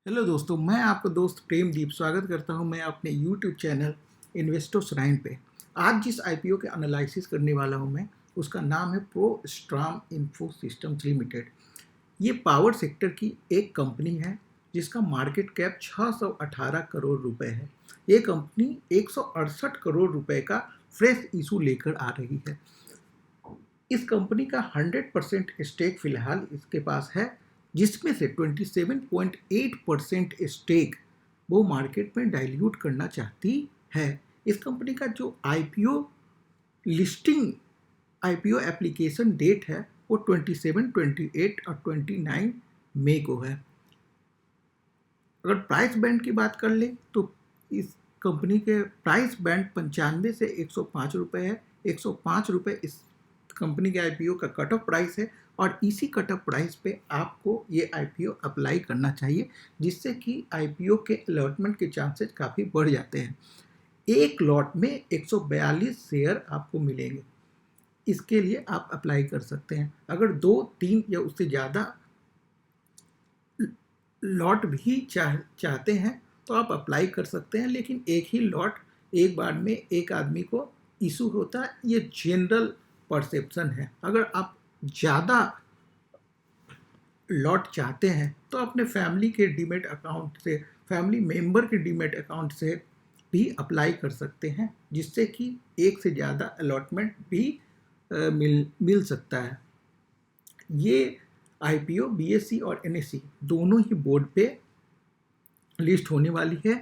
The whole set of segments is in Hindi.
हेलो दोस्तों, मैं आपका दोस्त प्रेमदीप स्वागत करता हूं मैं अपने यूट्यूब चैनल इन्वेस्टर्स राइन पे। आज जिस आईपीओ के एनालिसिस करने वाला हूं मैं, उसका नाम है pro storm info systems limited. ये पावर सेक्टर की एक कंपनी है जिसका मार्केट कैप 618 करोड़ रुपए है। ये कंपनी 168 करोड़ रुपए का फ्रेश इशू लेकर आ रही है। इस कंपनी का 100% स्टेक फिलहाल इसके पास है, जिसमें से 27.8% स्टेक वो मार्केट में डाइल्यूट करना चाहती है। इस कंपनी का जो आईपीओ एप्लीकेशन डेट है वो 27, 28 और 29 मई को है। अगर प्राइस बैंड की बात कर ले तो इस कंपनी के प्राइस बैंड 95 से 105 रुपए है। 105 रुपए इस कंपनी के आईपीओ का कट ऑफ प्राइस है और इसी कट ऑफ प्राइस पे आपको ये आईपीओ अप्लाई करना चाहिए, जिससे कि आईपीओ के अलॉटमेंट के चांसेस काफ़ी बढ़ जाते हैं। एक लॉट में 142 शेयर आपको मिलेंगे। इसके लिए आप अप्लाई कर सकते हैं। अगर 2, 3 या उससे ज़्यादा लॉट भी चाहते हैं तो आप अप्लाई कर सकते हैं, लेकिन एक ही लॉट एक बार में एक आदमी को इशू होता है, ये जनरल परसेप्शन है। अगर आप ज़्यादा लॉट चाहते हैं तो अपने फैमिली के डीमेट अकाउंट से, फैमिली मेंबर के डीमेट अकाउंट से भी अप्लाई कर सकते हैं, जिससे कि एक से ज़्यादा अलॉटमेंट भी मिल सकता है। ये आईपीओ बीएसई और एनएसई दोनों ही बोर्ड पे लिस्ट होने वाली है।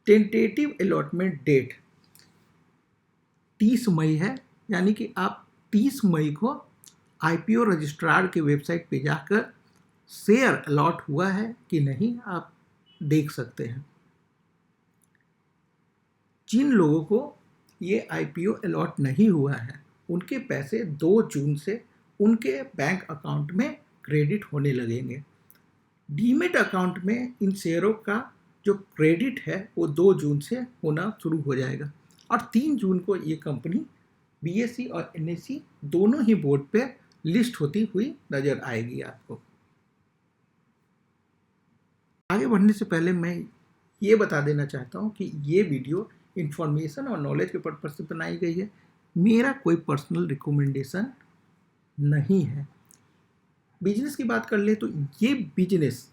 टेंटेटिव अलॉटमेंट डेट 30 मई है, यानी कि आप 30 मई को आईपीओ रजिस्ट्रार के वेबसाइट पे जाकर शेयर अलॉट हुआ है कि नहीं आप देख सकते हैं। जिन लोगों को ये आईपीओ अलॉट नहीं हुआ है उनके पैसे 2 जून से उनके बैंक अकाउंट में क्रेडिट होने लगेंगे। डीमेट अकाउंट में इन शेयरों का जो क्रेडिट है वो 2 जून से होना शुरू हो जाएगा और 3 जून को ये कंपनी बीएसई और एनएसई दोनों ही बोर्ड पे लिस्ट होती हुई नजर आएगी आपको। आगे बढ़ने से पहले मैं ये बता देना चाहता हूँ कि ये वीडियो इंफॉर्मेशन और नॉलेज के पर्पज से बनाई गई है। मेरा कोई पर्सनल रिकमेंडेशन नहीं है। बिजनेस की बात कर ले तो ये बिजनेस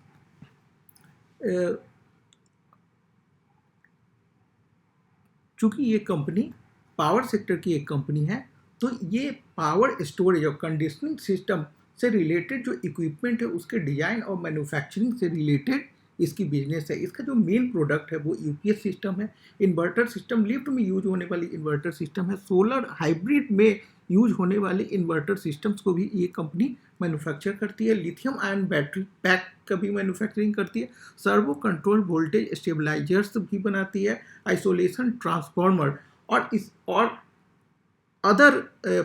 चूंकि ये कंपनी पावर सेक्टर की एक कंपनी है, तो ये पावर स्टोरेज और कंडीशनिंग सिस्टम से रिलेटेड जो इक्विपमेंट है उसके डिजाइन और मैन्युफैक्चरिंग से रिलेटेड इसकी बिजनेस है। इसका जो मेन प्रोडक्ट है वो यूपीएस सिस्टम है, इन्वर्टर सिस्टम, लिफ्ट में यूज होने वाली इन्वर्टर सिस्टम है, सोलर हाइब्रिड में यूज होने वाले इन्वर्टर सिस्टम्स को भी ये कंपनी मैन्युफैक्चर करती है। लिथियम आयन बैटरी पैक का भी मैन्युफैक्चरिंग करती है। सर्वो कंट्रोल वोल्टेज स्टेबलाइजर्स भी बनाती है, आइसोलेशन ट्रांसफार्मर और अदर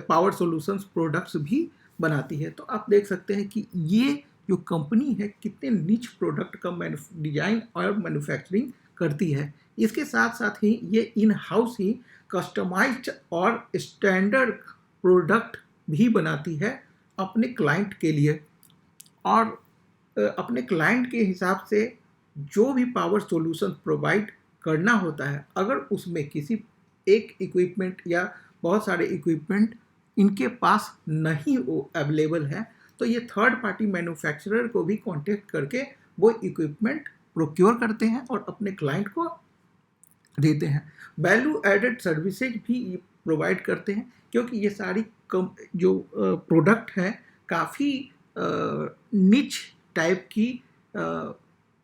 पावर सॉल्यूशंस प्रोडक्ट्स भी बनाती है। तो आप देख सकते हैं कि ये जो कंपनी है कितने निच प्रोडक्ट का डिजाइन और मैन्युफैक्चरिंग करती है। इसके साथ साथ ही ये इन हाउस ही कस्टमाइज्ड और स्टैंडर्ड प्रोडक्ट भी बनाती है अपने क्लाइंट के लिए, और अपने क्लाइंट के हिसाब से जो भी पावर सॉल्यूशन प्रोवाइड करना होता है, अगर उसमें किसी एक इक्विपमेंट या बहुत सारे इक्विपमेंट इनके पास नहीं अवेलेबल है तो ये थर्ड पार्टी मैन्युफैक्चरर को भी कांटेक्ट करके वो इक्विपमेंट प्रोक्योर करते हैं और अपने क्लाइंट को देते हैं। वैल्यू एडेड सर्विसेज भी प्रोवाइड करते हैं, क्योंकि ये सारी जो प्रोडक्ट है काफ़ी निच टाइप की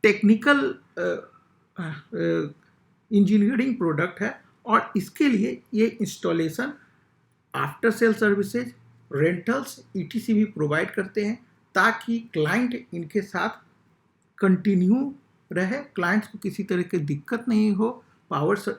टेक्निकल इंजीनियरिंग प्रोडक्ट है, और इसके लिए ये installation, after sale services, rentals etc भी प्रोवाइड करते हैं, ताकि क्लाइंट इनके साथ कंटिन्यू रहे, क्लाइंट्स को किसी तरह की दिक्कत नहीं हो पावर से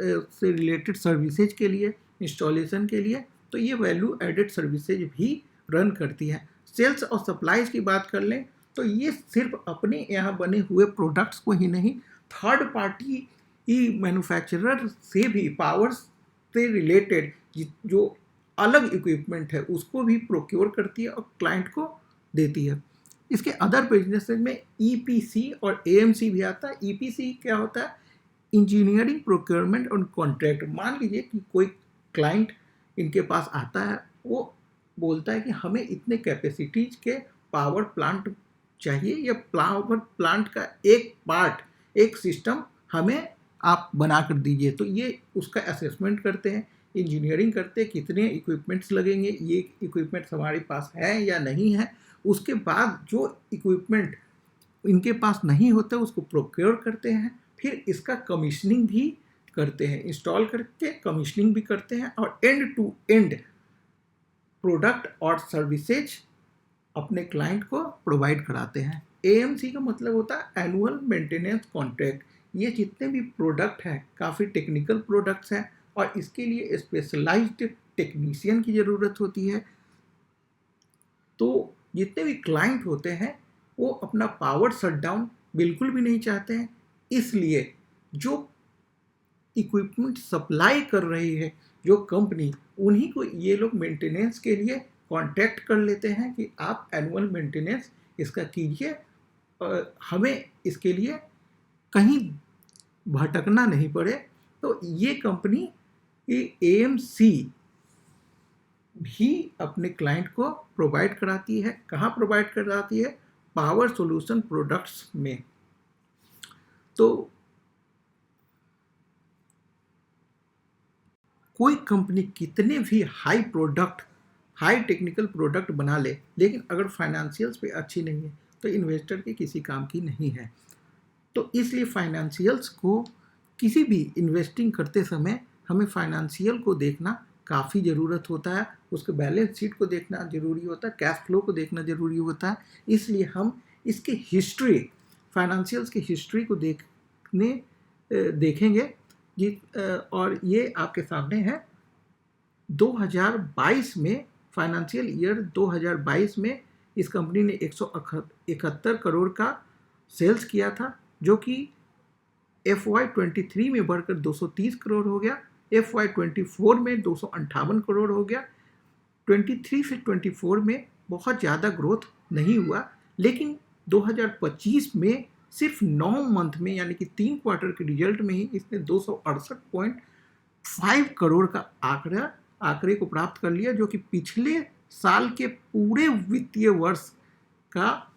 रिलेटेड सर्विसेज के लिए, इंस्टॉलेशन के लिए। तो ये वैल्यू एडेड सर्विसेज भी रन करती है। सेल्स और सप्लाईज की बात कर लें तो ये सिर्फ अपने यहाँ बने हुए प्रोडक्ट्स को ही नहीं, थर्ड पार्टी मैन्युफैक्चरर से भी पावर से रिलेटेड जो अलग इक्विपमेंट है उसको भी प्रोक्योर करती है और क्लाइंट को देती है। इसके अदर बिजनेस में ईपीसी और एएमसी भी आता है। ईपीसी क्या होता है? इंजीनियरिंग प्रोक्योरमेंट और कॉन्ट्रैक्ट। मान लीजिए कि कोई क्लाइंट इनके पास आता है, वो बोलता है कि हमें इतने कैपेसिटीज के पावर प्लांट चाहिए, या पावर प्लांट का एक पार्ट, एक सिस्टम हमें आप बना कर दीजिए। तो ये उसका असेसमेंट करते हैं, इंजीनियरिंग करते हैं, कितने इक्विपमेंट्स लगेंगे, ये इक्विपमेंट्स हमारे पास है या नहीं है। उसके बाद जो इक्विपमेंट इनके पास नहीं होता उसको प्रोक्योर करते हैं, फिर इसका कमीशनिंग भी करते हैं, इंस्टॉल करके कमीशनिंग भी करते हैं, और एंड टू एंड प्रोडक्ट और सर्विसेज अपने क्लाइंट को प्रोवाइड कराते हैं। एएमसी का मतलब होता है एनुअल मेंटेनेंस कॉन्ट्रैक्ट। ये जितने भी प्रोडक्ट हैं काफ़ी टेक्निकल प्रोडक्ट्स हैं, और इसके लिए स्पेशलाइज्ड टेक्नीशियन की ज़रूरत होती है। तो जितने भी क्लाइंट होते हैं वो अपना पावर शटडाउन बिल्कुल भी नहीं चाहते हैं, इसलिए जो इक्विपमेंट सप्लाई कर रही है जो कंपनी, उन्हीं को ये लोग मेंटेनेंस के लिए कांटेक्ट कर लेते हैं कि आप एनुअल मेंटेनेंस इसका कीजिए, हमें इसके लिए कहीं भटकना नहीं पड़े। तो ये कंपनी एएमसी भी अपने क्लाइंट को प्रोवाइड कराती है। कहाँ प्रोवाइड कराती है? पावर सॉल्यूशन प्रोडक्ट्स में। तो कोई कंपनी कितने भी हाई टेक्निकल प्रोडक्ट बना ले, लेकिन अगर फाइनेंशियल्स पे अच्छी नहीं है तो इन्वेस्टर के किसी काम की नहीं है। तो इसलिए फाइनेंशियल्स को किसी भी इन्वेस्टिंग करते समय हमें फाइनेंशियल को देखना काफ़ी ज़रूरत होता है, उसके बैलेंस शीट को देखना ज़रूरी होता है, कैश फ्लो को देखना ज़रूरी होता है। इसलिए हम इसकी हिस्ट्री, फाइनेंशियल्स की हिस्ट्री को देखेंगे और ये आपके सामने है। 2022 में, फाइनेंशियल ईयर 2022 में इस कंपनी ने 171 करोड़ का सेल्स किया था, जो कि FY23 में बढ़कर 230 करोड़ हो गया, FY24 में 258 करोड़ हो गया। 23 से 24 में बहुत ज़्यादा ग्रोथ नहीं हुआ, लेकिन 2025 में सिर्फ 9 मंथ में, यानी कि 3 क्वार्टर के रिजल्ट में ही इसने 268.5 करोड़ का आंकड़े को प्राप्त कर लिया, जो कि पिछले साल के पूरे वित्तीय वर्ष का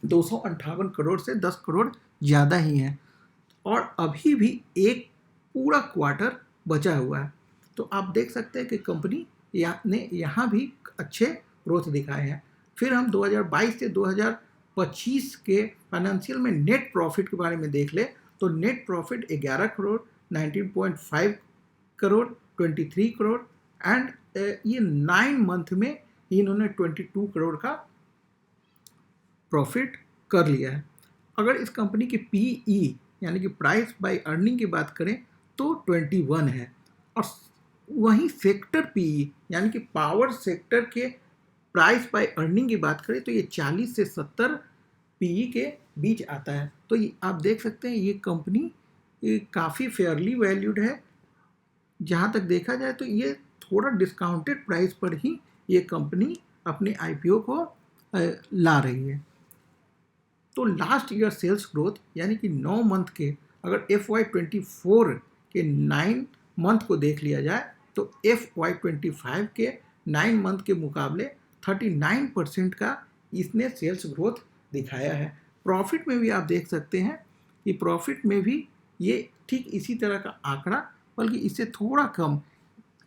258 करोड़ से 10 करोड़ ज़्यादा ही है, और अभी भी एक पूरा क्वार्टर बचा हुआ है। तो आप देख सकते हैं कि कंपनी ने यहाँ भी अच्छे ग्रोथ दिखाए हैं। फिर हम 2022 से 2025 के फाइनेंशियल में नेट प्रॉफिट के बारे में देख ले, तो net profit 11 crore, 19.5 crore, 23 crore, and ये 9 मंथ में इन्होंने 22 करोड़ का प्रॉफिट कर लिया है। अगर इस कंपनी की पीई यानी कि प्राइस बाय अर्निंग की बात करें तो 21 है, और वहीं सेक्टर पीई यानी कि पावर सेक्टर के प्राइस बाय अर्निंग की बात करें तो ये 40 से 70 पीई के बीच आता है। तो ये आप देख सकते हैं ये कंपनी काफ़ी फेयरली वैल्यूड है। जहाँ तक देखा जाए तो ये थोड़ा डिस्काउंटेड प्राइस पर ही ये कंपनी अपने आईपीओ को ला रही है। तो लास्ट ईयर सेल्स ग्रोथ यानी कि 9 मंथ के, अगर FY24 के 9 मंथ को देख लिया जाए तो FY25 के 9 मंथ के मुकाबले 39% का इसने सेल्स ग्रोथ दिखाया है। प्रॉफिट में भी आप देख सकते हैं कि प्रॉफिट में भी ये ठीक इसी तरह का आंकड़ा, बल्कि इससे थोड़ा कम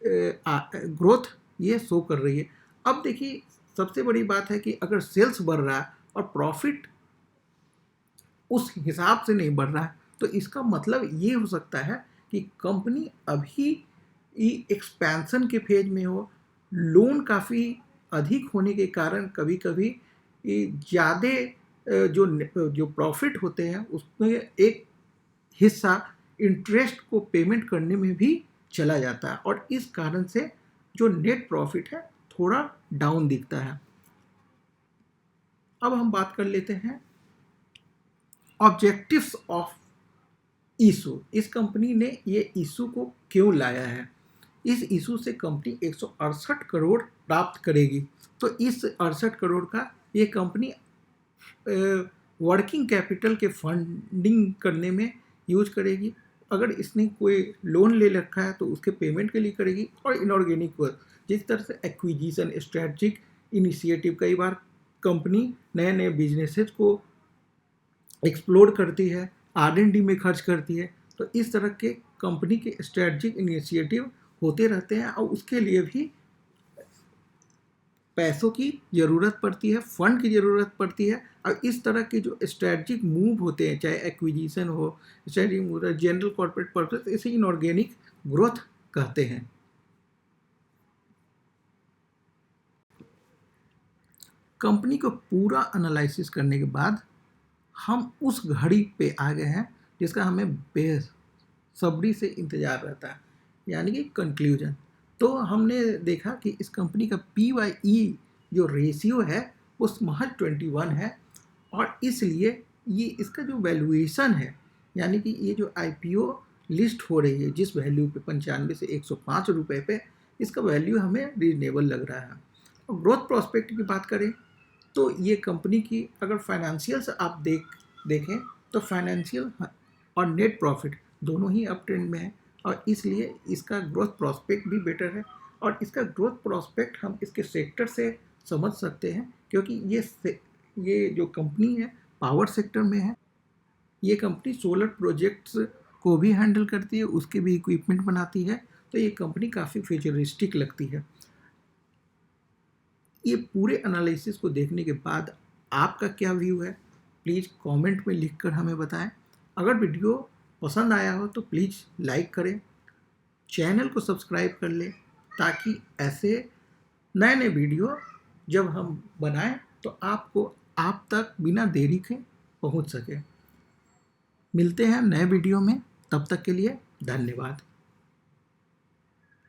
ग्रोथ ये शो कर रही है। अब देखिए सबसे बड़ी बात है कि अगर सेल्स बढ़ रहा है और प्रॉफिट उस हिसाब से नहीं बढ़ रहा है, तो इसका मतलब ये हो सकता है कि कंपनी अभी एक्सपेंशन के फेज में हो, लोन काफ़ी अधिक होने के कारण कभी कभी ज़्यादा जो प्रॉफिट होते हैं उसमें एक हिस्सा इंटरेस्ट को पेमेंट करने में भी चला जाता है, और इस कारण से जो नेट प्रॉफिट है थोड़ा डाउन दिखता है। अब हम बात कर लेते हैं ऑब्जेक्टिव्स ऑफ इशू। इस कंपनी ने ये इशू को क्यों लाया है? इस इशू से कंपनी 168 करोड़ प्राप्त करेगी। तो इस 68 करोड़ का ये कंपनी वर्किंग कैपिटल के फंडिंग करने में यूज करेगी। अगर इसने कोई लोन ले रखा है तो उसके पेमेंट के लिए करेगी। और इनऑर्गेनिक वर्क, जिस तरह से एक्विजिशन, स्ट्रेटजिक इनिशिएटिव, कई बार कंपनी नए नए बिजनेसेस को एक्सप्लोर करती है, R&D में खर्च करती है, तो इस तरह के कंपनी के स्ट्रेटजिक इनिशिएटिव होते रहते हैं और उसके लिए भी पैसों की ज़रूरत पड़ती है, फंड की ज़रूरत पड़ती है। और इस तरह के जो स्ट्रेटजिक मूव होते हैं, चाहे एक्विजिशन हो, strategic move, general corporate purpose, इसे इनऑर्गेनिक ग्रोथ कहते हैं। कंपनी को पूरा एनालिसिस करने के बाद हम उस घड़ी पे आ गए हैं जिसका हमें बेसब्री से इंतज़ार रहता है, यानी कि कंक्लूजन। तो हमने देखा कि इस कंपनी का P/E जो रेशियो है वो महज 21 है, और इसलिए ये इसका जो वैल्यूएशन है, यानी कि ये जो IPO लिस्ट हो रही है जिस वैल्यू पे 95 से 105 रुपये पे, इसका वैल्यू हमें रीजनेबल लग रहा है। और ग्रोथ प्रोस्पेक्ट की बात करें तो ये कंपनी की अगर फाइनेंशियल्स आप देखें तो फाइनेंशियल और नेट प्रॉफिट दोनों ही अप ट्रेंड में है, और इसलिए इसका ग्रोथ प्रोस्पेक्ट भी बेटर है। और इसका ग्रोथ प्रोस्पेक्ट हम इसके सेक्टर से समझ सकते हैं, क्योंकि ये जो कंपनी है पावर सेक्टर में है। ये कंपनी सोलर प्रोजेक्ट्स को भी हैंडल करती है, उसके भी इक्विपमेंट बनाती है, तो ये कंपनी काफ़ी फ्यूचरिस्टिक लगती है। ये पूरे एनालिसिस को देखने के बाद आपका क्या व्यू है, प्लीज़ कमेंट में लिखकर हमें बताएं। अगर वीडियो पसंद आया हो तो प्लीज़ लाइक करें, चैनल को सब्सक्राइब कर लें, ताकि ऐसे नए नए वीडियो जब हम बनाएं तो आप तक बिना देरी के पहुंच सके। मिलते हैं नए वीडियो में, तब तक के लिए धन्यवाद।